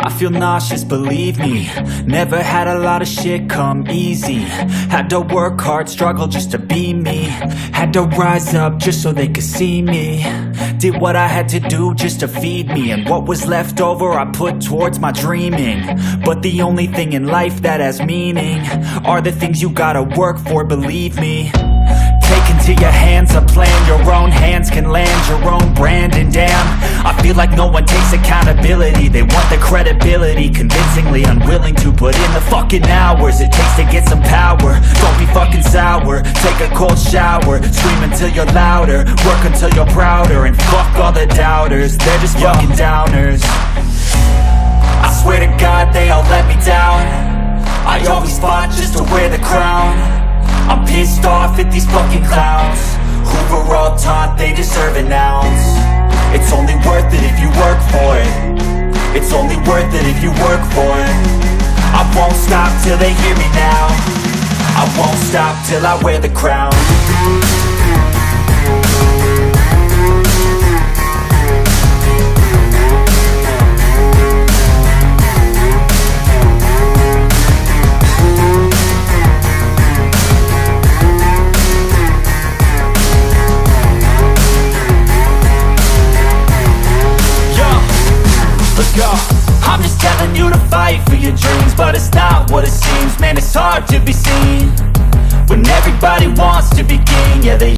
I feel nauseous, believe me. Never had a lot of shit come easy. Had to work hard, struggle just to be me. Had to rise up just so they could see me. Did what I had to do just to feed me, and what was left over I put towards my dreaming. But the only thing in life that has meaning are the things you gotta work for, believe me. Take into your hands a plan, your own hands can land your own brand. And damn, I feel like no one takes accountability. They want the credibility, convincingly unwilling to put in the fucking hours it takes to get some power. Don't be fucking sour, take a cold shower. Scream until you're louder, work until you're prouder. And fuck all the doubters, they're just fucking downers. I swear to God they all let me down. I always fought just to wear the crown. I'm pissed off at these fucking clowns who were all taught they deserve an ounce. It's only worth it if you work for it. It's only worth it if you work for it. I won't stop till they hear me now. I won't stop till I wear the crown. I'm just telling you to fight for your dreams, but it's not what it seems. Man, it's hard to be seen when everybody wants to be king. Yeah, they